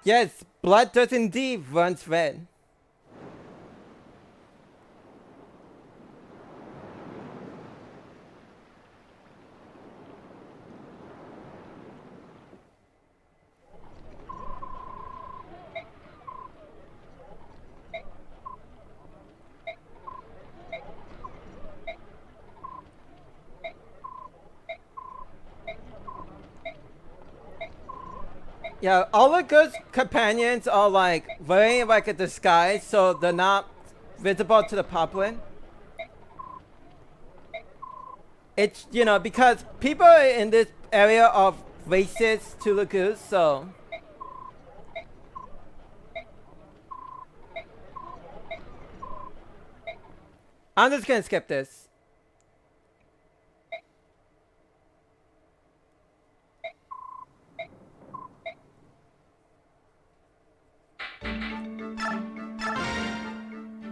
Yes, blood does indeed runs red. Yeah, all the good companions are like wearing like a disguise, so they're not visible to the public. It's, you know, because people in this area are racist to the goose, so I'm just gonna skip this.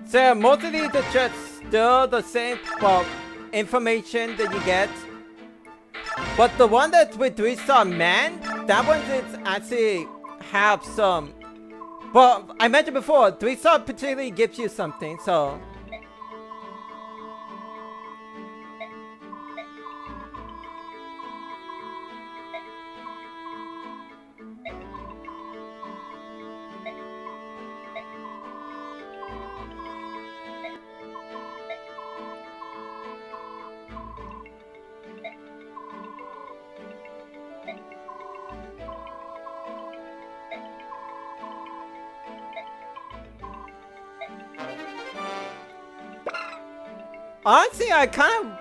So most of these are just still the same, well, information that you get. But the one that's with 3-star man, that one is actually have some. Well, I mentioned before, 3-star particularly gives you something, so. Honestly, I kind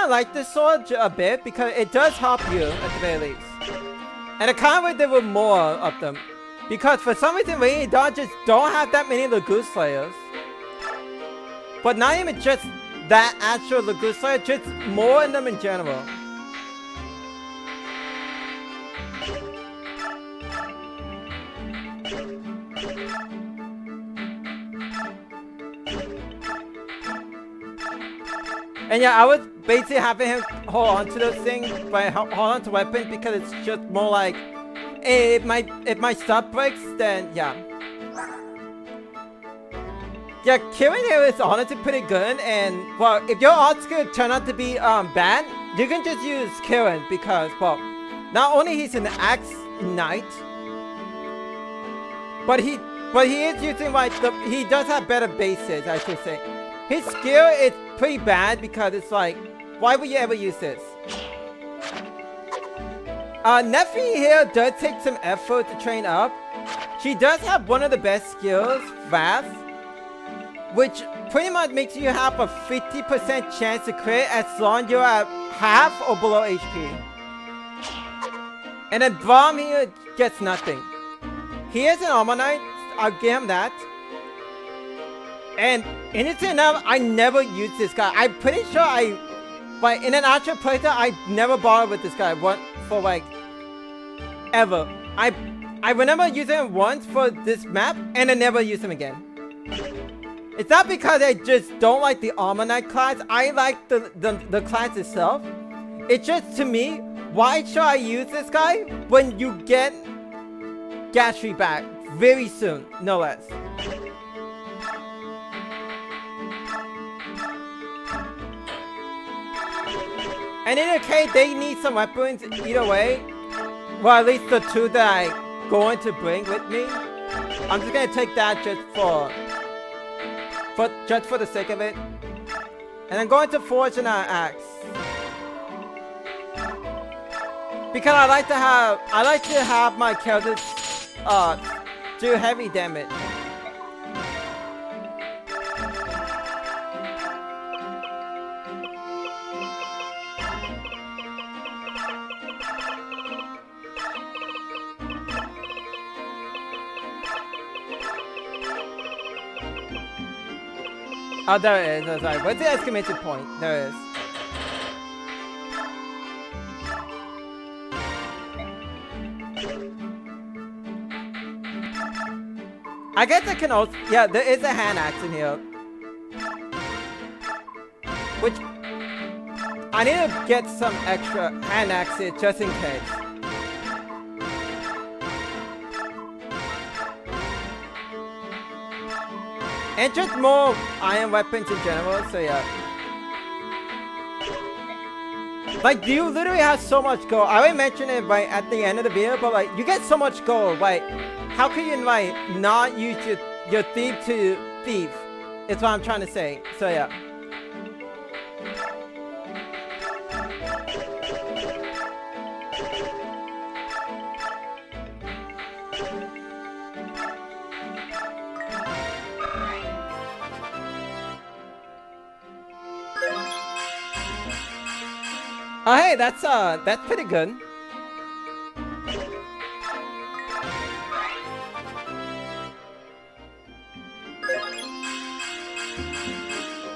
of like this sword a bit because it does help you at the very least. And I kind of wish there were more of them, because for some reason Rainy Dawn just don't have that many Lagoon Slayers. But not even just that actual Lagoon Slayer, just more in them in general. And yeah, I was basically having him hold on to those things, but hold on to weapons because it's just more like, if my stuff breaks, then yeah. Yeah, killing here is honestly pretty good, and well, if your art skill turn out to be bad, you can just use Kieran because, well, not only he's an axe knight, but he is using like he does have better bases, I should say. His skill is pretty bad because it's like, why would you ever use this? Neffy here does take some effort to train up. She does have one of the best skills, Wrath, which pretty much makes you have a 50% chance to crit as long as you're at half or below HP. And then Braum here gets nothing. He is an Armor Knight, I'll give him that. And innocent enough, I never used this guy. I'm pretty sure like in an actual playthrough, I never bothered with this guy for like ever. I remember using him once for this map, and I never used him again. It's not because I just don't like the Armor Knight class. I like the class itself. It's just, to me, why should I use this guy when you get Gatry back very soon, no less. And in a case, they need some weapons either way. Well, at least the two that I'm going to bring with me. I'm just gonna take that just for the sake of it. And I'm going to forge an axe. Because I like to have my characters do heavy damage. Oh, there it is. Oh, sorry. What's the exclamation point? There it is. I guess I can also... Yeah, there is a hand axe in here. Which... I need to get some extra hand axes just in case. And just more iron weapons in general, so yeah. Like, you literally have so much gold. I already mentioned it right at the end of the video, but like, you get so much gold. Like, how can you like not use your thief to thief? It's what I'm trying to say. So yeah. Oh hey, that's pretty good.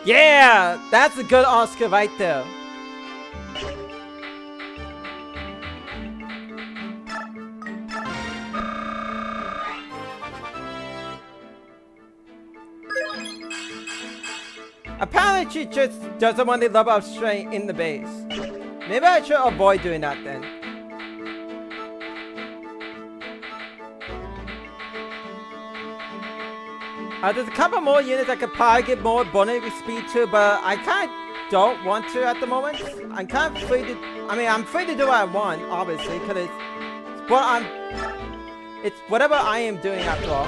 Yeah, that's a good Oscar right there. Apparently she just doesn't want to level up straight in the base. Maybe I should avoid doing that then. There's a couple more units I could probably get more bonus speed to, but I kind of don't want to at the moment. I'm kind of free to, I'm free to do what I want, obviously, because it's whatever I am doing after all.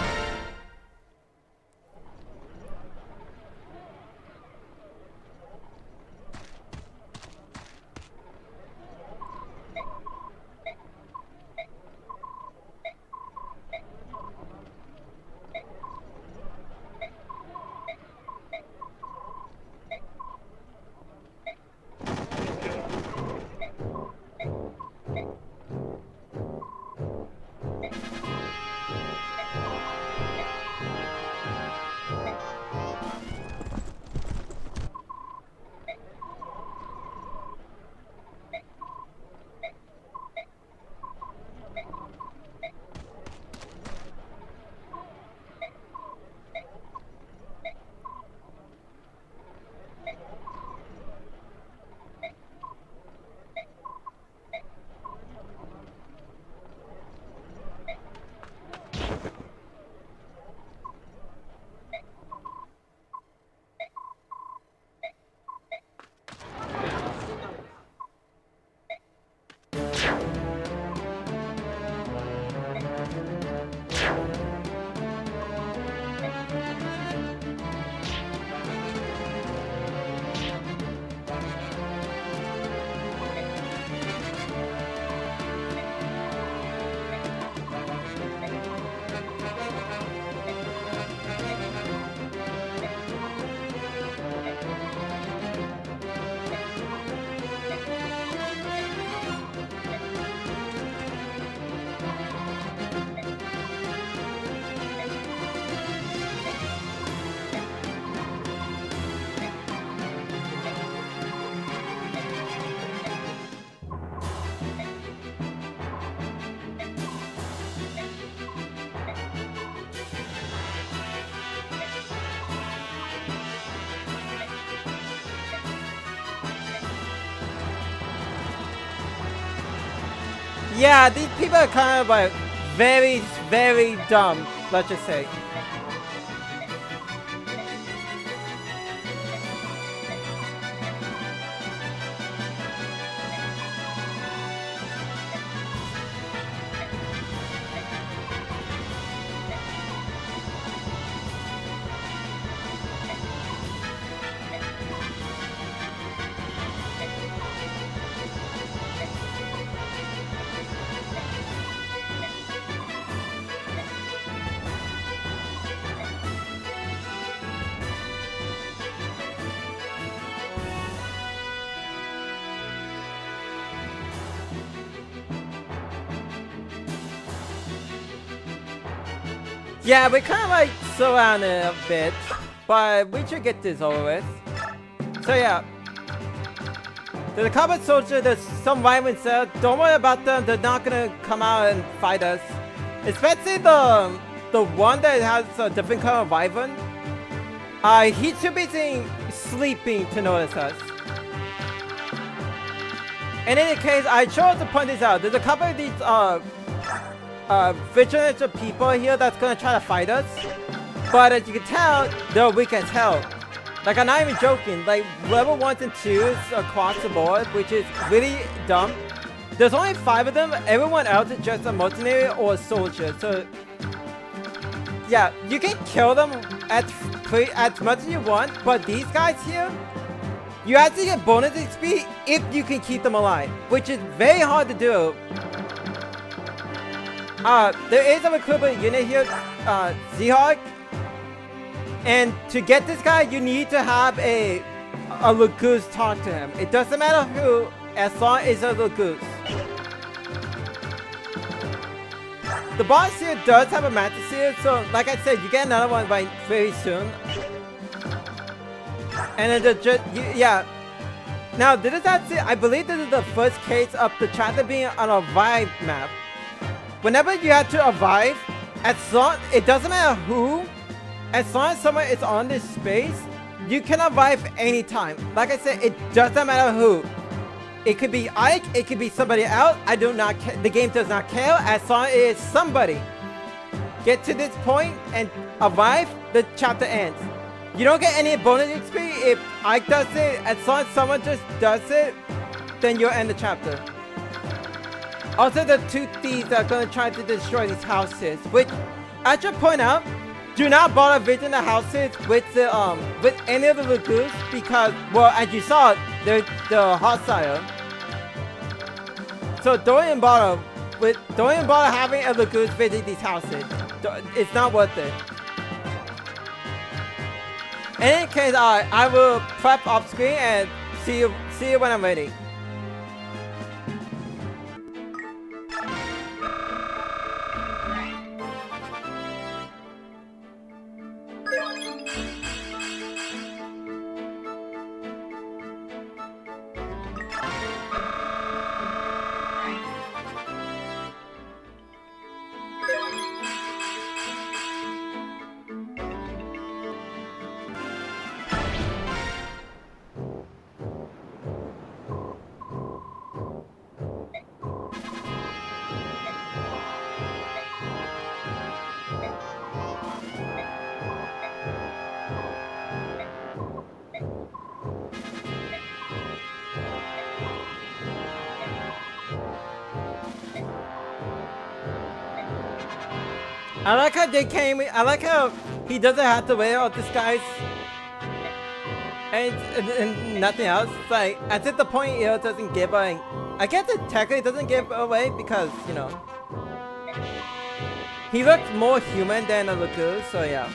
Yeah, these people are kind of like very, very dumb, let's just say. Yeah, we kind of like surrounded a bit, but we should get this over with. So yeah, there's a couple soldiers, there's some violence there. Don't worry about them, they're not gonna come out and fight us. Especially the one that has a different color of wyvern. He's too busy sleeping to notice us. In any case, I chose to point this out. There's a couple of these vigilant people here that's gonna try to fight us. But as you can tell, they're weak as hell. Like, I'm not even joking. Like, level 1s and 2s across the board, which is really dumb. There's only 5 of them. Everyone else is just a mercenary or a soldier. So, yeah, you can kill them as much as you want. But these guys here, you have to get bonus XP if you can keep them alive, which is very hard to do. There is a equivalent unit here, Seahawk. And to get this guy, you need to have a Lagoose talk to him. It doesn't matter who, as long as it's a Lagoose. The boss here does have a Mantis here, so like I said, you get another one very soon. And then yeah. Now, this is actually, I believe this is the first case of the chapter being on a Vive map. Whenever you have to survive, it doesn't matter who, as long as someone is on this space, you can survive anytime. Like I said, it doesn't matter who. It could be Ike, it could be somebody else. I do not care. The game does not care as long as it is somebody. Get to this point and survive, the chapter ends. You don't get any bonus XP if Ike does it. As long as someone just does it, then you'll end the chapter. Also, the 2 thieves are going to try to destroy these houses, which I should point out, do not bother visiting the houses with any of the Lagoons because, well, as you saw, they're hostile. So don't even bother having a Lagoon visit these houses. It's not worth it. In any case, I will prep off screen and see you when I'm ready. I like how they came. I like how he doesn't have to wear all disguise and nothing else. It's like, as if the point here doesn't give away. I guess it technically doesn't give away because, you know, he looks more human than a Lagoon, so yeah.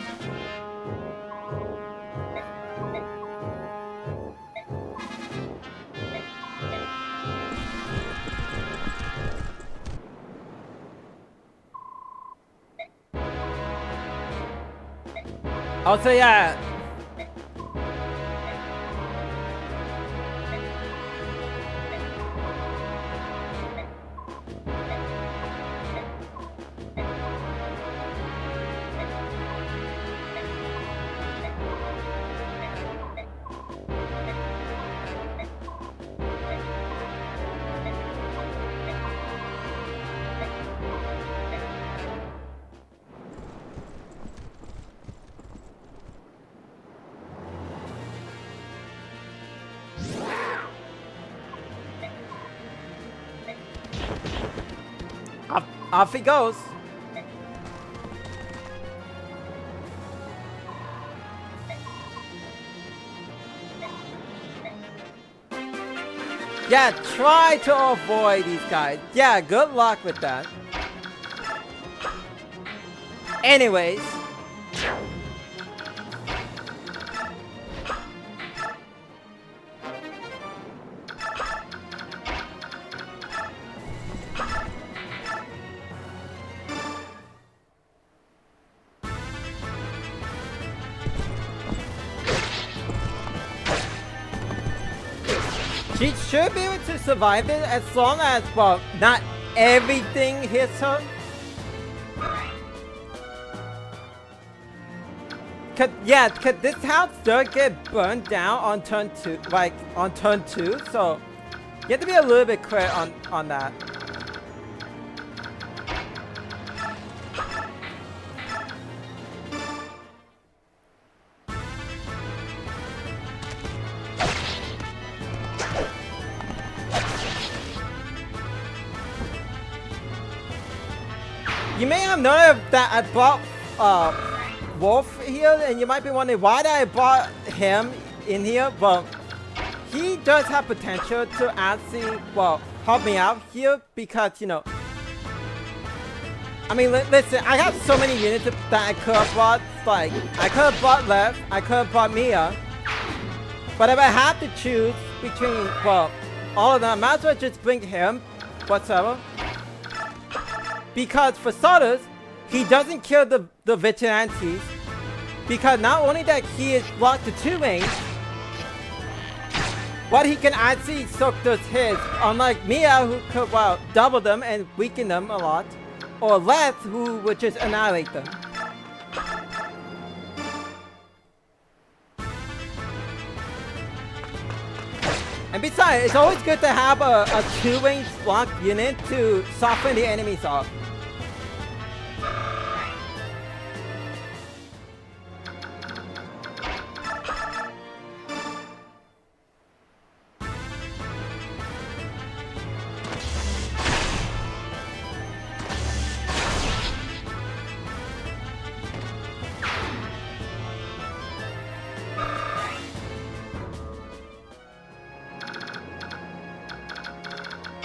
Also, yeah. Off he goes. Yeah, try to avoid these guys. Yeah, good luck with that. Anyways. She should be able to survive it as long as, well, not everything hits her. Cause this house does get burned down on turn 2, like on turn 2, so you have to be a little bit clear on that. You may have noticed that I brought Wolf here, and you might be wondering why did I brought him in here. Well, he does have potential to actually, well, help me out here because, you know, I mean, listen, I have so many units that I could have brought. Like, I could have brought Lev, I could have brought Mia, but if I had to choose between, well, all of them, I might as well just bring him whatsoever. Because for starters, he doesn't kill the vigilantes. Because not only that he is blocked to 2 range, but he can actually soak those hits. Unlike Mia, who could, well, double them and weaken them a lot. Or Leth, who would just annihilate them. And besides, it's always good to have a 2-range block unit to soften the enemies off.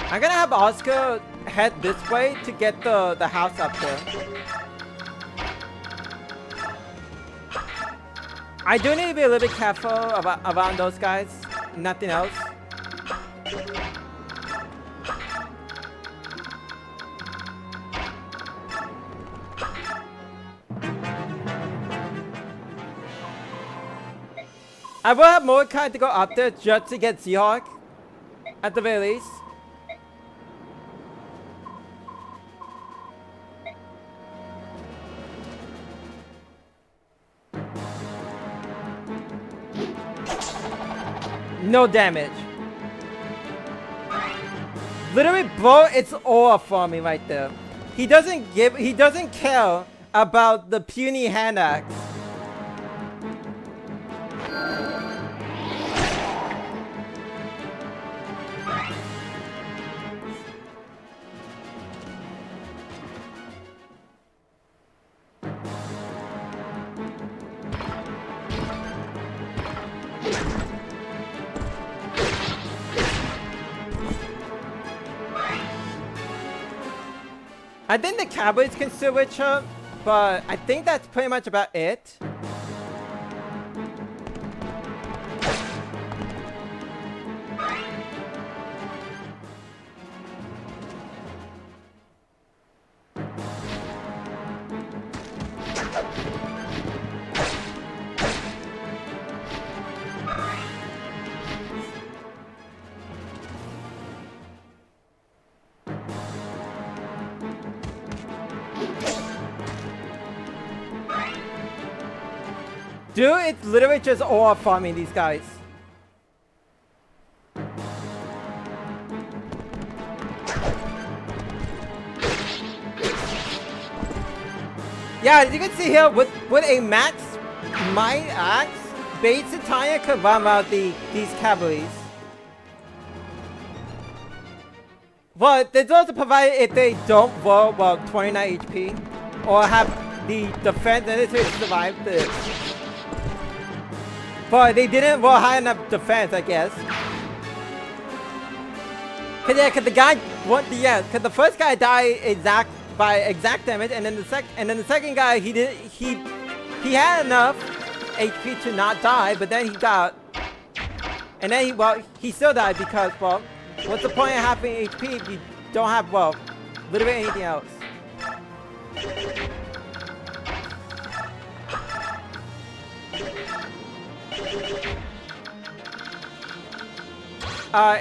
I'm gonna have Oscar head this way to get the house up there. I do need to be a little bit careful around those guys. Nothing else. I will have Mordecai to go up there just to get Seahawk at the very least. No damage. Literally blow its aura for me right there. He doesn't care about the puny hand axe. I think the Cowboys can still witch her, but I think that's pretty much about it. Dude, it's literally just all farming these guys. Yeah, as you can see here, with a max might axe, Bates and Tanya could bomb out these cavalries. But there's also provided if they don't roll, well, 29 HP, or have the defense necessary to survive this. But they didn't roll high enough defense, I guess. Cause the guy, cause the first guy died by exact damage, and then the second guy he had enough HP to not die, but then he got, and then he still died because, well, what's the point of having HP if you don't have, well, literally anything else?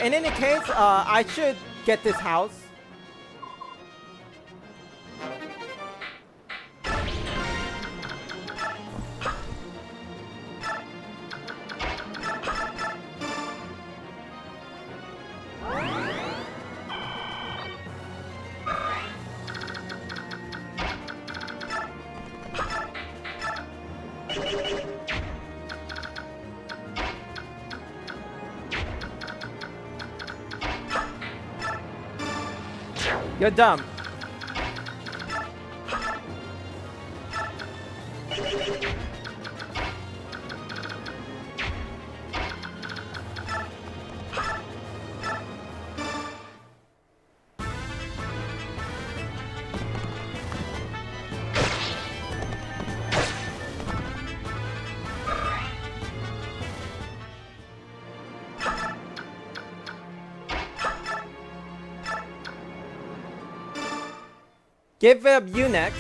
In any case, I should get this house. You're dumb. Give up you next.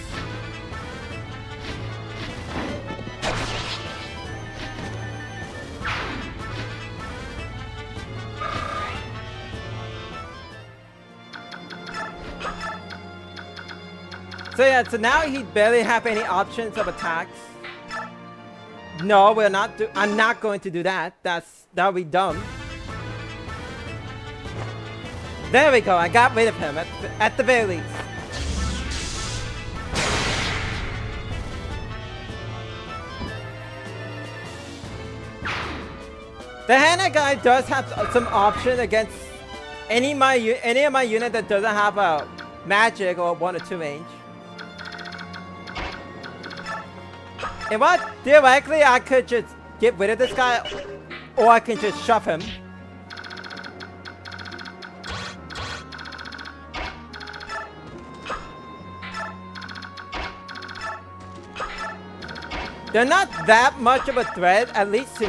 So yeah, so now he barely have any options of attacks. No, we're not. I'm not going to do that. That'll be dumb. There we go. I got rid of him at the very least. The Hannah guy does have some option against any of my unit that doesn't have a magic or 1 or 2 range. And what? Theoretically, I could just get rid of this guy, or I can just shove him. They're not that much of a threat, at least to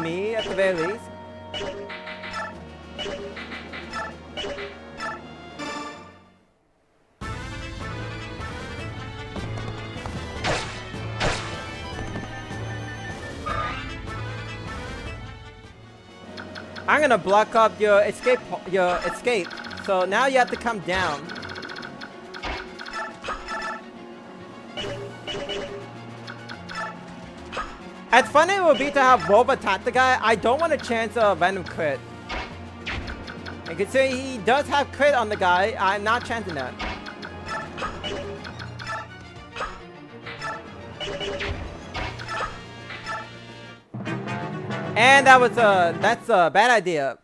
me, at the very least. I'm gonna block up your escape. So now you have to come down. As funny it would be to have Wolf attack the guy, I don't want a chance of random crit. And considering he does have crit on the guy, I'm not chancing that. And that's a bad idea.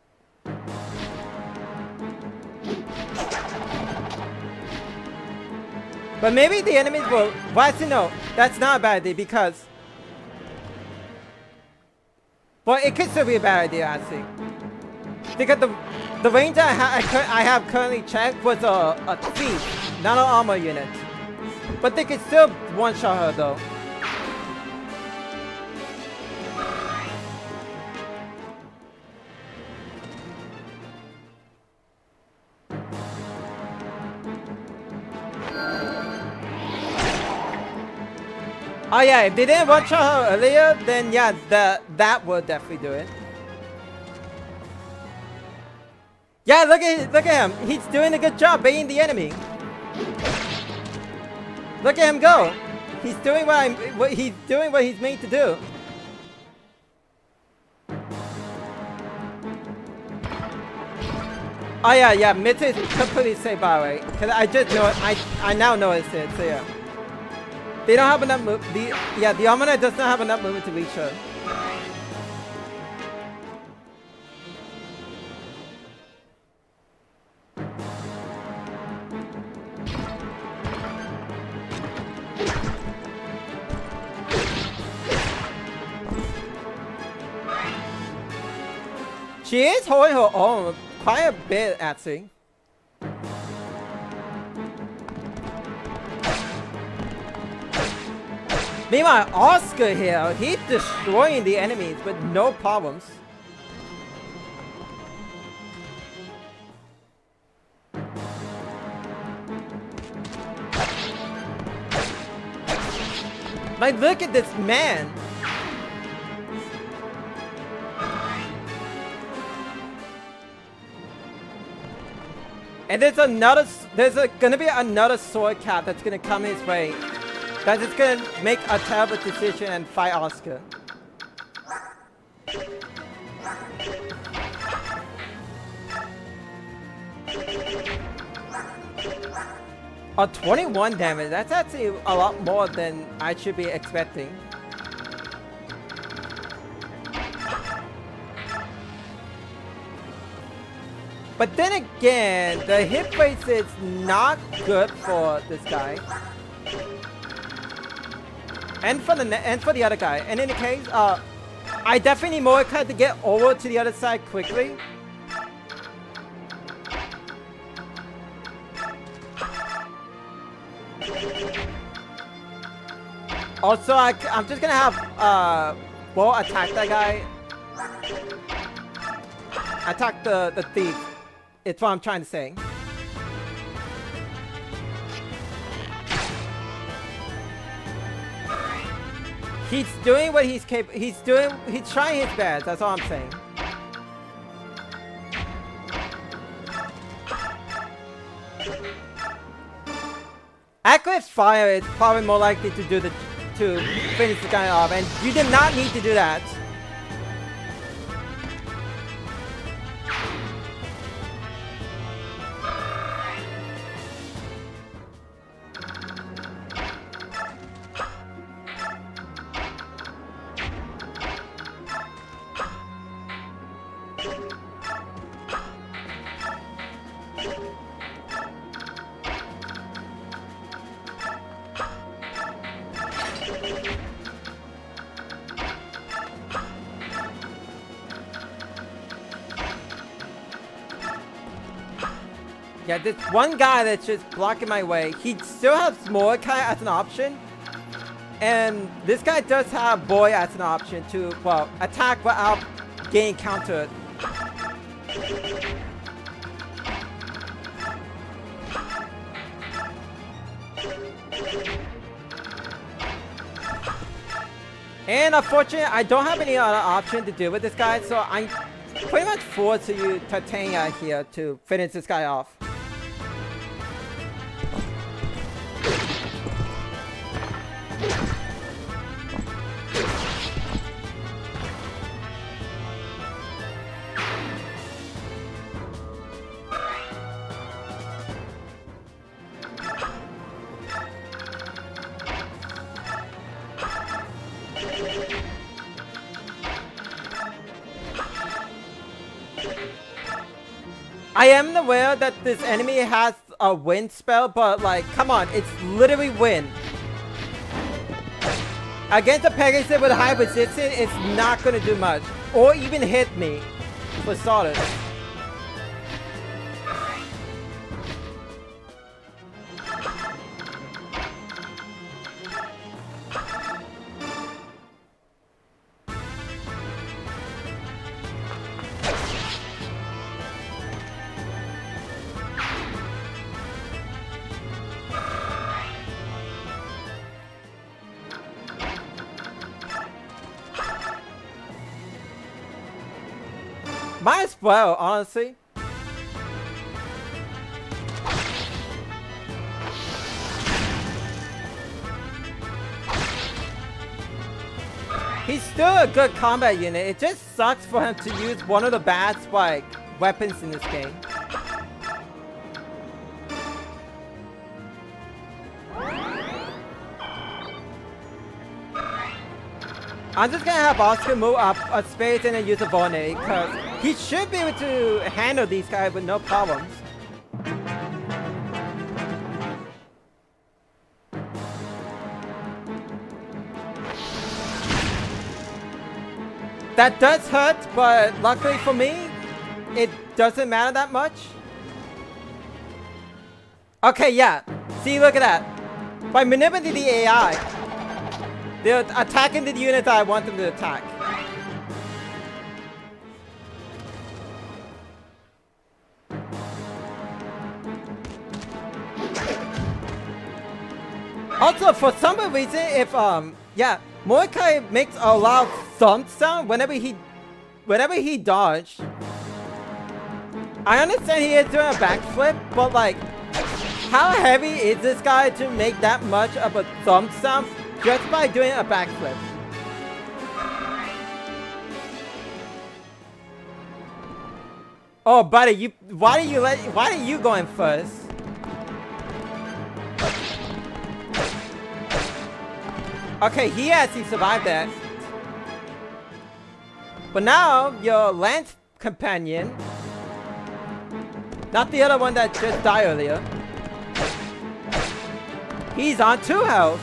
But maybe the enemies will, well actually no, that's not a bad idea because, well it could still be a bad idea actually. Because the range I have currently checked was a thief, not an armor unit. But they could still one-shot her though. Oh yeah, if they didn't one-shot her earlier, then yeah, that would definitely do it. Yeah, look at him. He's doing a good job baiting the enemy. Look at him go. He's doing what he's made to do. Oh yeah, mid is completely safe by the way. Cause I just know it. I now noticed it. So yeah. They don't have enough move. The Almanac does not have enough movement to reach her. She is holding her own quite a bit actually. Meanwhile, Oscar here, he's destroying the enemies with no problems. Like, look at this man. And there's gonna be another sword cap that's gonna come his way. That's just gonna make a terrible decision and fight Oscar. Oh, 21 damage. That's actually a lot more than I should be expecting. But then again, the hit rate is not good for this guy. and for the other guy. And in the case, I definitely need Mordecai to get over to the other side quickly. Also, I'm just gonna have Bo attack that guy. Attack the thief. It's what I'm trying to say. He's doing what he's capable. He's trying his best. That's all I'm saying. Eclipse Fire is probably more likely to finish the guy off, and you did not need to do that. Yeah, this one guy that's just blocking my way. He still has Mordecai as an option. And this guy does have Boy as an option to, well, attack without getting countered. And unfortunately, I don't have any other option to deal with this guy, so I'm pretty much forced to use Titania here to finish this guy off. I am aware that this enemy has a wind spell, but like, come on, it's literally wind. Against a Pegasus with high resistance, it's not gonna do much. Or even hit me, for starters. Might as well, honestly. He's still a good combat unit. It just sucks for him to use one of the bad like weapons in this game. I'm just gonna have Oscar move up a space and then use a Bonnet, because he should be able to handle these guys with no problems. That does hurt, but luckily for me, it doesn't matter that much. Okay, yeah. See, look at that. By manipulating the AI, they're attacking the unit that I want them to attack. Also, for some reason, if yeah, Mordecai makes a loud thump sound whenever he dodged. I understand he is doing a backflip, but like, how heavy is this guy to make that much of a thump sound just by doing a backflip? Oh, buddy, why are you going first? Okay, he actually survived that. But now, your Lance companion, not the other one that just died earlier, he's on 2 health.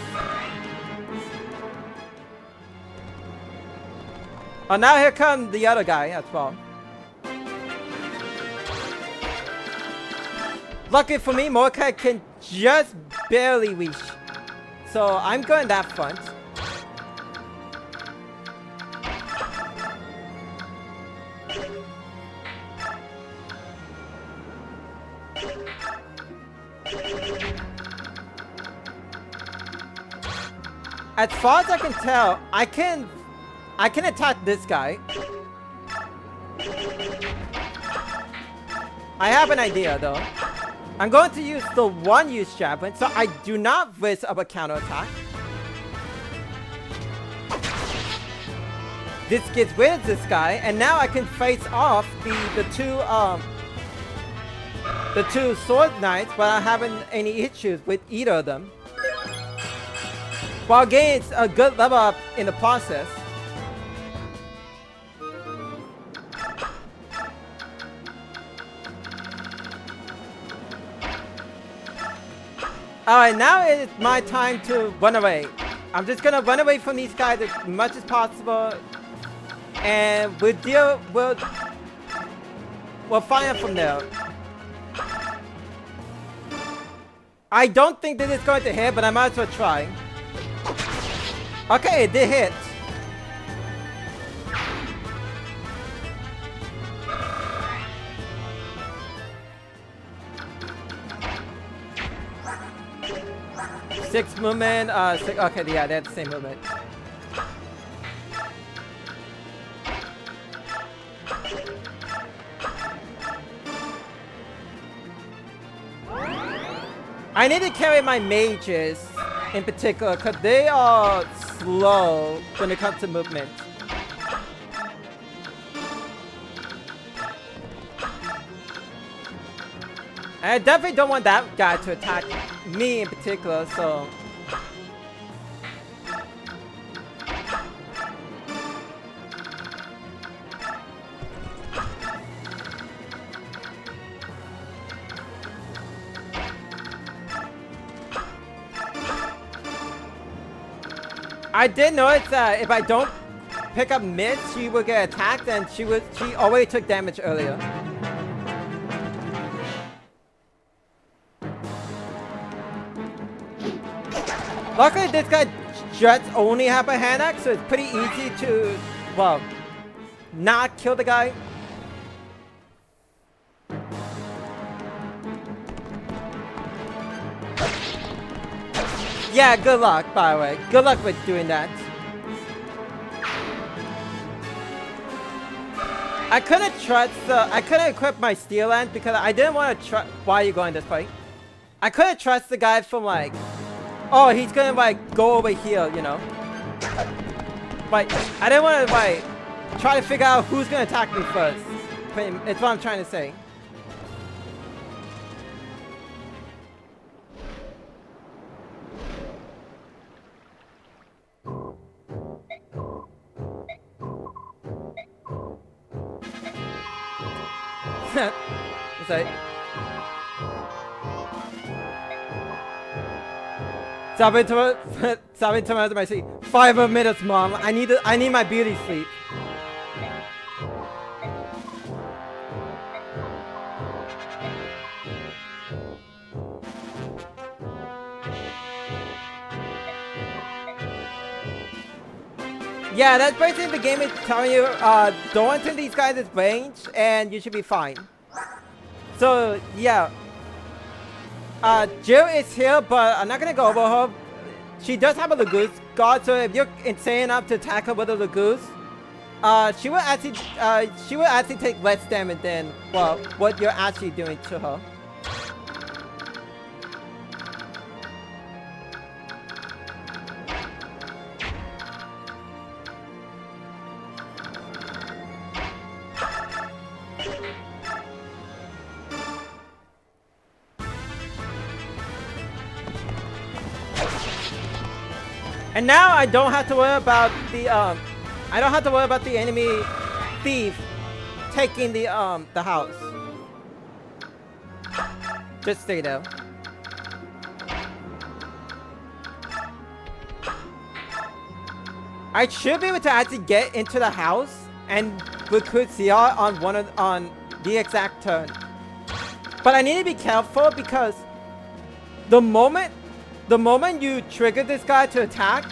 Oh, now here comes the other guy as well. Lucky for me, Mordecai can just barely reach. So I'm going that front. As far as I can tell, I can attack this guy. I have an idea though. I'm going to use the one-use javelin, so I do not risk of a counterattack. This gets rid of this guy, and now I can face off the two sword knights without having any issues with either of them, while gaining a good level up in the process. Alright, now it's my time to run away. I'm just gonna run away from these guys as much as possible, and we'll find out from there. I don't think this is going to hit, but I might as well try. Okay, it did hit. Six movement, okay, yeah, that's the same movement. I need to carry my mages in particular, because they are slow when it comes to movement. And I definitely don't want that guy to attack me in particular, so... I did notice that if I don't pick up mid, she would get attacked, and she already took damage earlier. Luckily, this guy just only have a hand axe, so it's pretty easy to, well, not kill the guy. Yeah, good luck, by the way. Good luck with doing that. I couldn't equip my steel lance because I didn't want to trust. Why are you going this way? I couldn't trust the guy from like, oh, he's gonna like go over here, you know. Like, I didn't want to like try to figure out who's gonna attack me first. It's what I'm trying to say. It's like Sabin to my seat. 5 more minutes, mom. I need my beauty sleep. Yeah, that's basically the game is telling you, don't enter these guys' range, and you should be fine. So, yeah. Jill is here, but I'm not gonna go over her. She does have a Lagoose guard, so if you're insane enough to attack her with a Lagoose, she will actually take less damage than, well, what you're actually doing to her. And now I don't have to worry about the enemy thief taking the house. Just stay there. I should be able to actually get into the house and recruit CR on the exact turn. But I need to be careful because the moment you trigger this guy to attack,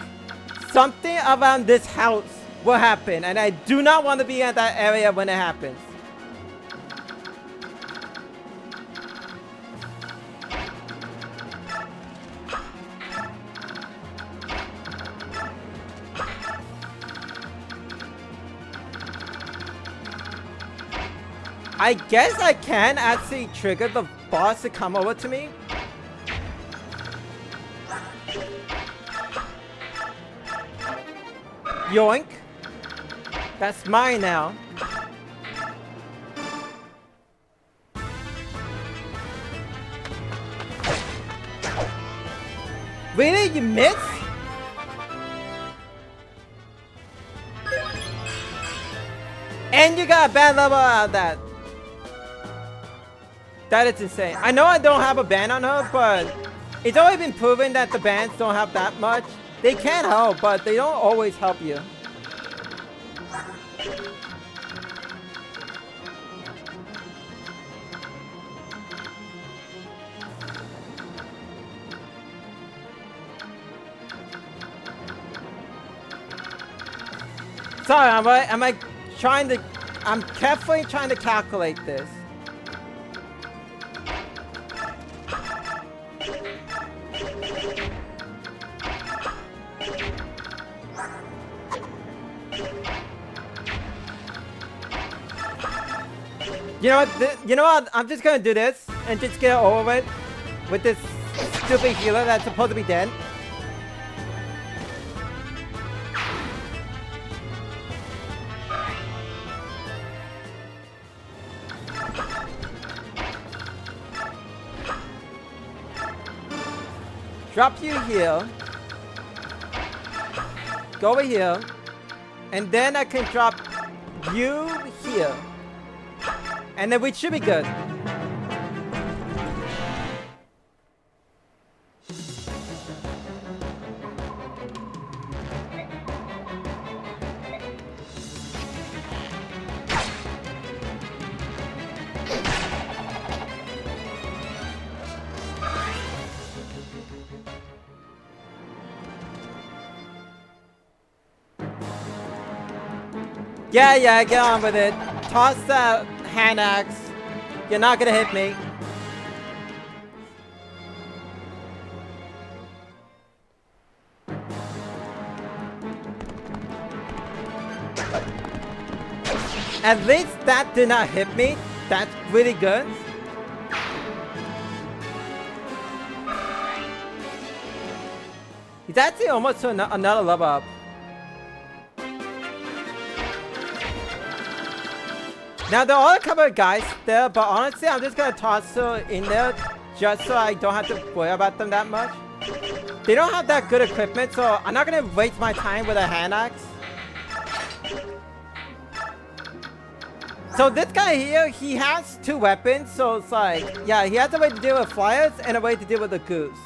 something around this house will happen, and I do not want to be at that area when it happens. I guess I can actually trigger the boss to come over to me. Yoink. That's mine now. Really? You missed? And you got a bad level out of that. That is insane. I know I don't have a ban on her, but it's always been proven that the bans don't have that much. They can help, but they don't always help you. Sorry, I'm carefully trying to calculate this. You know what? I'm just gonna do this and just get over it with this stupid healer that's supposed to be dead. Drop you here. Go over here. And then I can drop you here. And then we should be good. Yeah, get on with it. Toss that hand axe. You're not gonna hit me. At least that did not hit me. That's really good. He's actually almost to another level up. Now there are a couple of guys there, but honestly I'm just gonna toss her in there just so I don't have to worry about them that much. They don't have that good equipment, so I'm not gonna waste my time with a hand axe. So this guy here, he has two weapons, so it's like, yeah, he has a way to deal with flyers and a way to deal with the goose.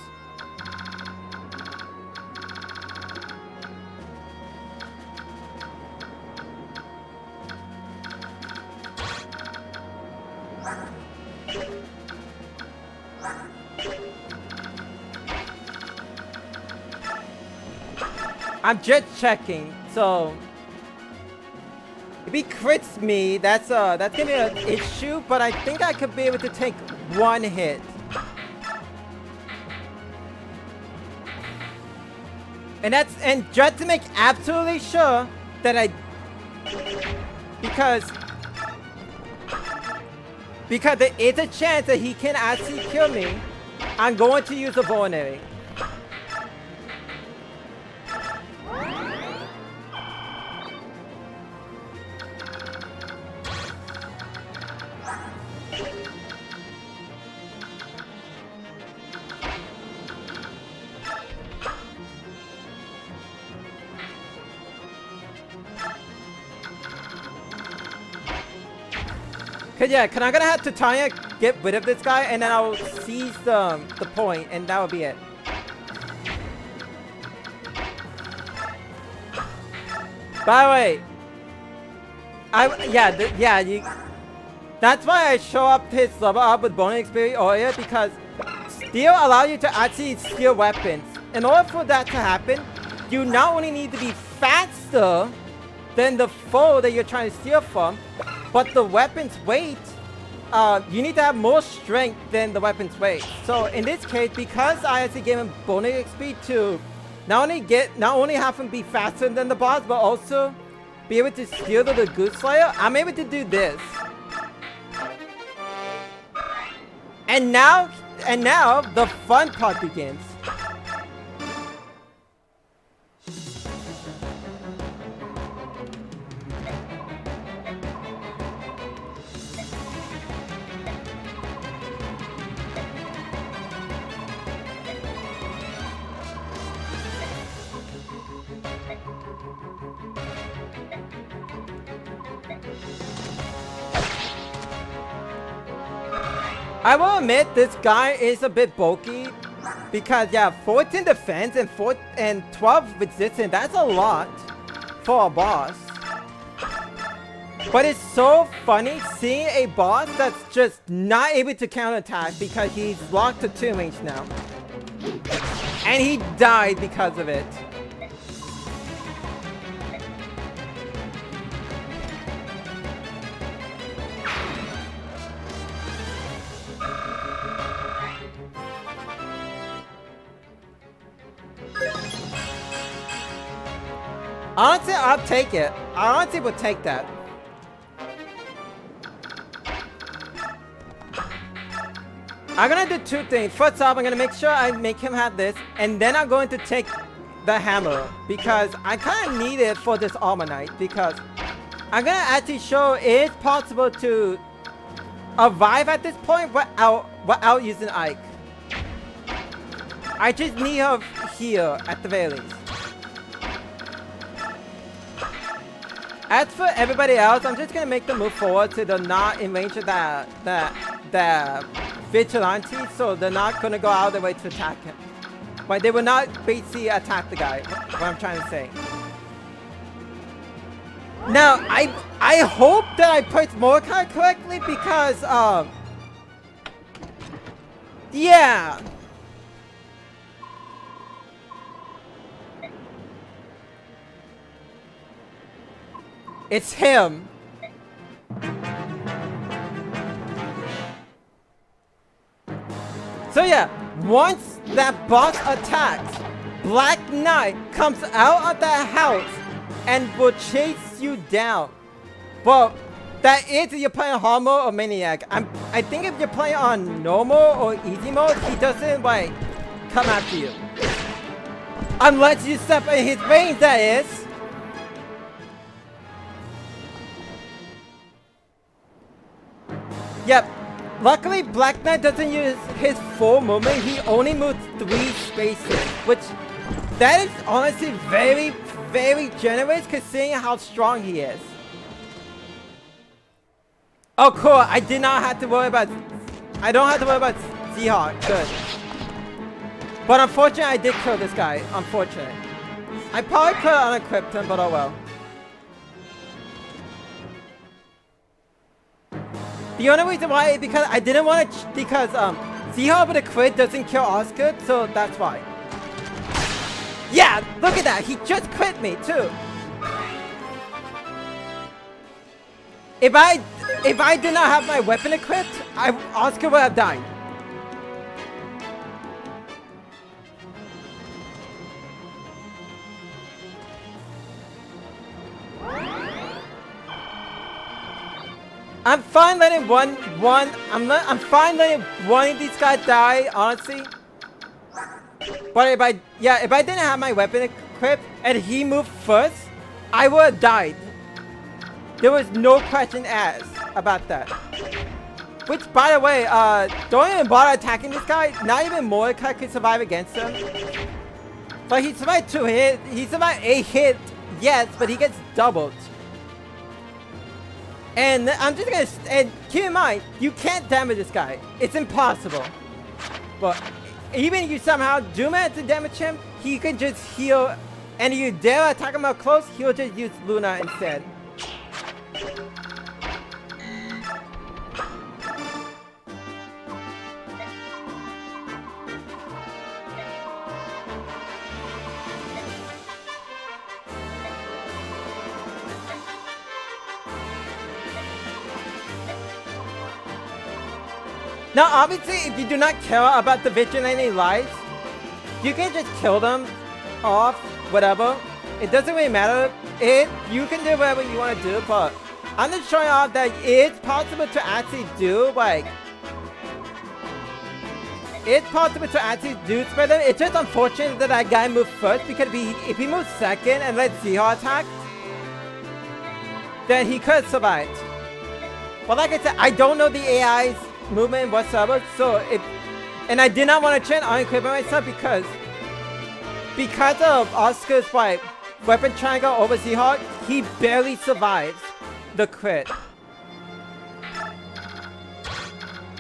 I'm just checking, so if he crits me, that's gonna be an issue, but I think I could be able to take one hit. And just to make absolutely sure that because there is a chance that he can actually kill me, I'm going to use a vulnerary. Cause I'm gonna have to try and get rid of this guy, and then I'll seize the point, and that will be it. By the way, that's why I show up his level up with bonus experience earlier, because steal allows you to actually steal weapons. In order for that to happen, you not only need to be faster than the foe that you're trying to steal from, but the weapon's weight, you need to have more strength than the weapon's weight. So in this case, because I actually gave him bonus XP to not only have him be faster than the boss, but also be able to steal the Goose Slayer, I'm able to do this. And now the fun part begins. I will admit this guy is a bit bulky, because yeah, 14 defense and 12 resistance, that's a lot for a boss. But it's so funny seeing a boss that's just not able to counterattack because he's locked to 2 range now. And he died because of it. Honestly, I'll take it. I honestly would take that. I'm gonna do 2 things. First off, I'm gonna make sure I make him have this, and then I'm going to take the hammer, because I kind of need it for this Armor Knight, because I'm gonna actually show it's possible to survive at this point without using Ike. I just need her here at the very least. As for everybody else, I'm just gonna make them move forward so they're not in range of the vigilante, so they're not gonna go out of their way to attack him. But they will not basically attack the guy, what I'm trying to say. Now, I hope that I placed Mordecai correctly, because, yeah. It's him. So yeah, once that boss attacks, Black Knight comes out of that house and will chase you down. Well, that is if you're playing hard mode or maniac. I think if you're playing on normal or easy mode, he doesn't like come after you. Unless you step in his range, that is. Yep. Luckily, Black Knight doesn't use his full movement. He only moves 3 spaces, which that is honestly very, very generous considering how strong he is. Oh, cool. I did not have to worry about. I don't have to worry about Seahawk. Good. But unfortunately, I did kill this guy. Unfortunately, I probably could have unequipped him, but oh well. The only reason why is because I didn't want to, because Seahawk with a crit doesn't kill Oscar, so that's why. Yeah, look at that. He just crit me too. If I did not have my weapon equipped, Oscar would have died. I'm fine letting I'm fine letting one of these guys die, honestly. But if I didn't have my weapon equipped and he moved first, I would have died. There was no question asked about that. Which, by the way, don't even bother attacking this guy. Not even Mordecai could survive against him. But he survived 2 hits. He survived 8 hits, yes, but he gets doubled. And I'm just gonna, and keep in mind, you can't damage this guy. It's impossible. But even if you somehow do manage to damage him, he can just heal and you dare attack him up close, he'll just use Luna instead. Now, obviously, if you do not care about the vigilante lives, you can just kill them off, whatever. It doesn't really matter. You can do whatever you want to do, but I'm just showing off that it's possible to actually do, like, it's possible to actually do spread them. It's just unfortunate that that guy moved first, because if he moved second and let Zihar attack, then he could have survived. But like I said, I don't know the AI's movement whatsoever, so and I did not want to unequip myself because of Oscar's like weapon triangle over Zihar, he barely survives the crit.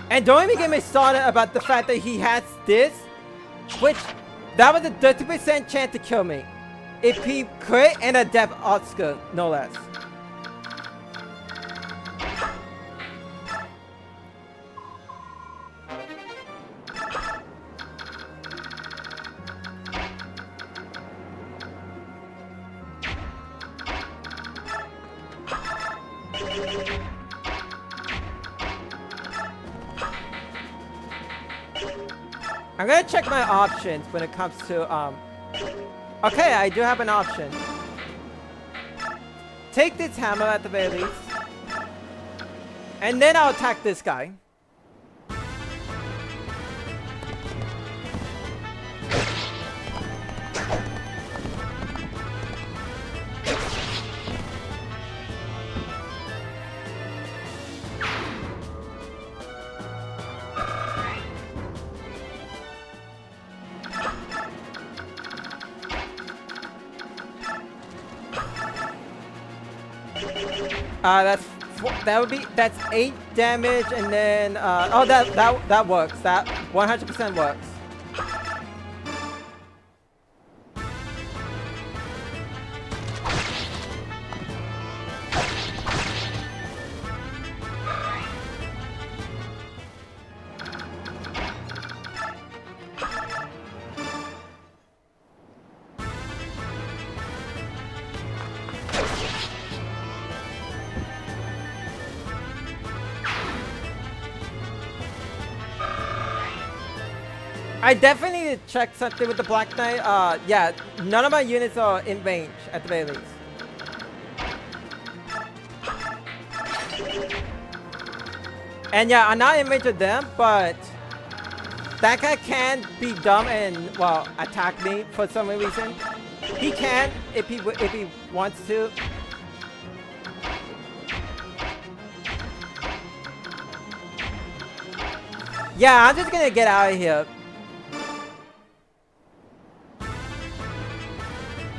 And don't even get me started about the fact that he has this, which that was a 30% chance to kill me if he crit and adept Oscar, no less. I'm gonna check my options when it comes to, okay, I do have an option. Take this hammer at the very least. And then I'll attack this guy. That's 8 damage, and then oh, that works. That 100% works. I definitely need to check something with the Black Knight. Yeah, none of my units are in range at the very least. And yeah, I'm not in range of them, but that guy can be dumb and, well, attack me for some reason. He can if he wants to. Yeah, I'm just gonna get out of here.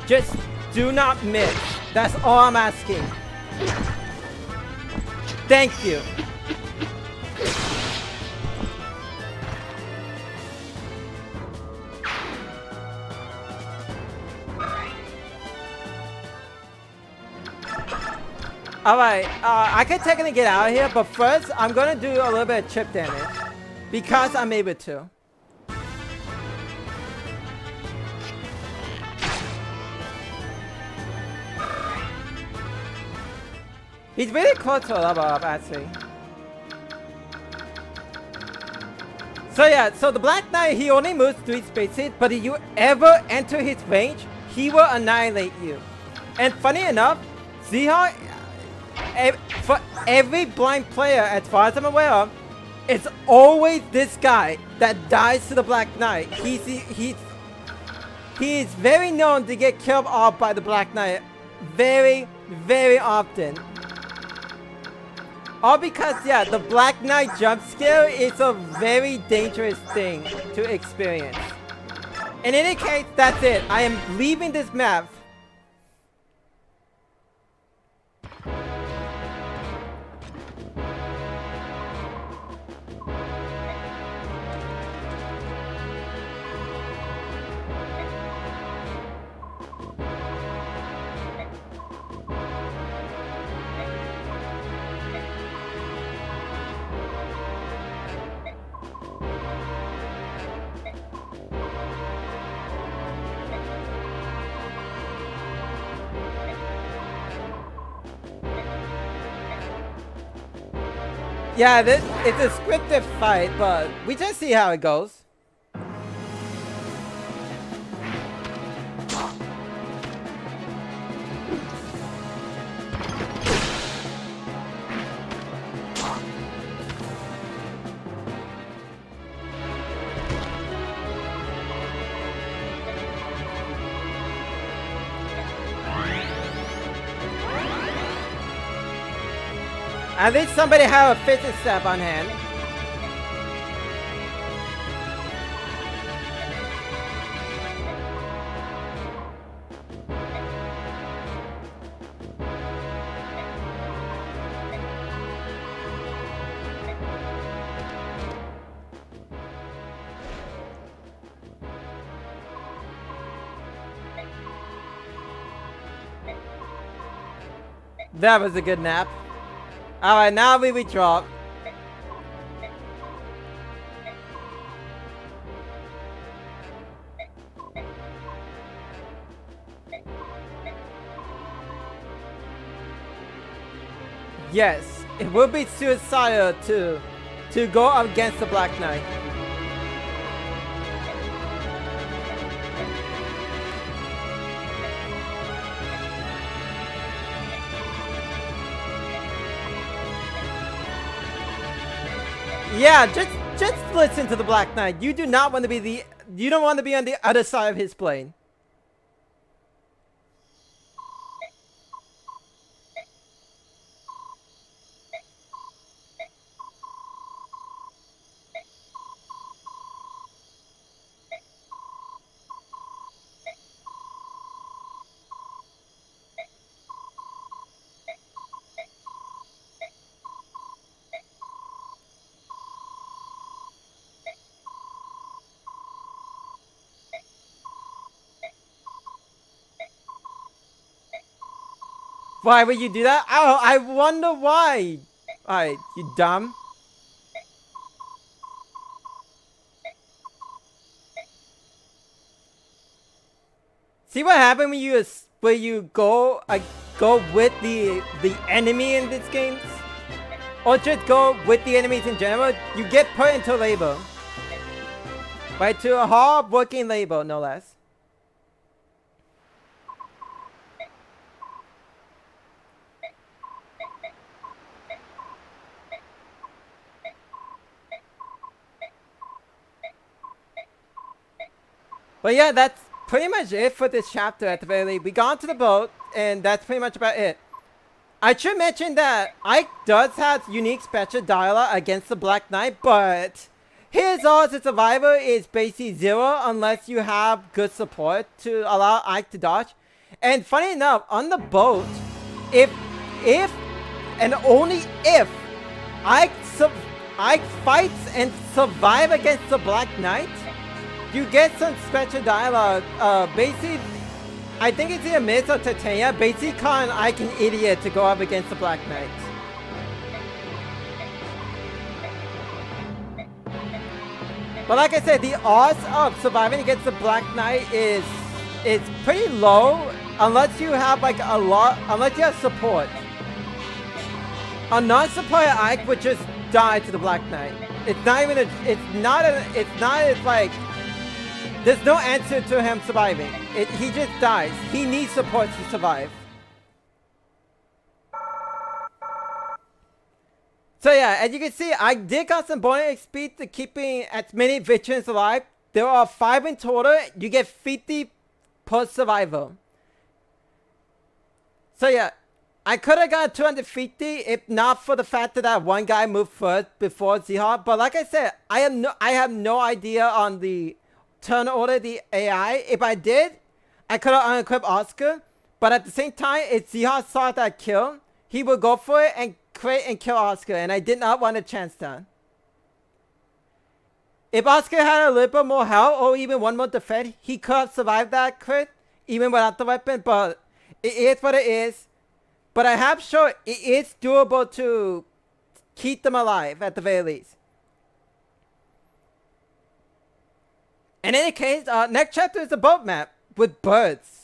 Just do not miss. That's all I'm asking. Thank you. Alright, I can technically get out of here, but first I'm gonna do a little bit of chip damage. Because I'm able to. He's really close to a level up, actually. So yeah, so the Black Knight, he only moves 3 spaces, but if you ever enter his range, he will annihilate you. And funny enough, Zihar, for every blind player, as far as I'm aware of, it's always this guy that dies to the Black Knight. He's very known to get killed off by the Black Knight very, very often. All because, yeah, the Black Knight jump scare is a very dangerous thing to experience. In any case, that's it. I am leaving this map. Yeah, it's a scripted fight, but we just see how it goes. At least somebody have a physics step on hand. That was a good nap. Alright, now we withdraw. Yes, it would be suicidal to go up against the Black Knight. Yeah, just listen to the Black Knight. You do not want to be you don't want to be on the other side of his plane. Why would you do that? Oh, I wonder why. Alright, you dumb. See what happened when you go with the enemy in these games, or just go with the enemies in general. You get put into labor, right? To a hard-working labor, no less. But yeah, that's pretty much it for this chapter at the very least. We got to the boat, and that's pretty much about it. I should mention that Ike does have unique special dialogue against the Black Knight, but his odds of survival is basically 0 unless you have good support to allow Ike to dodge. And funny enough, on the boat, if and only if Ike fights and survive against the Black Knight, you get some special dialogue. Basically, I think it's either Miss or Titania basically calling Ike an idiot to go up against the Black Knight. But like I said, the odds of surviving against the Black Knight is pretty low unless you have unless you have support. A non-supported Ike would just die to the Black Knight. It's like there's no answer to him surviving. He just dies. He needs support to survive. So yeah, as you can see, I did got some bonus XP to keeping as many veterans alive. There are 5 in total. You get 50 per survivor. So yeah, I could have got 250 if not for the fact that that one guy moved first before Zihar. But like I said, I have no idea on the turn order, the AI. If I did, I could have unequipped Oscar. But at the same time, if Zihar saw that kill, he would go for it and crit and kill Oscar. And I did not want a chance that. If Oscar had a little bit more health or even one more defense, he could have survived that crit even without the weapon. But it is what it is. But I have shown it is doable to keep them alive at the very least. In any case, next chapter is a boat map with birds.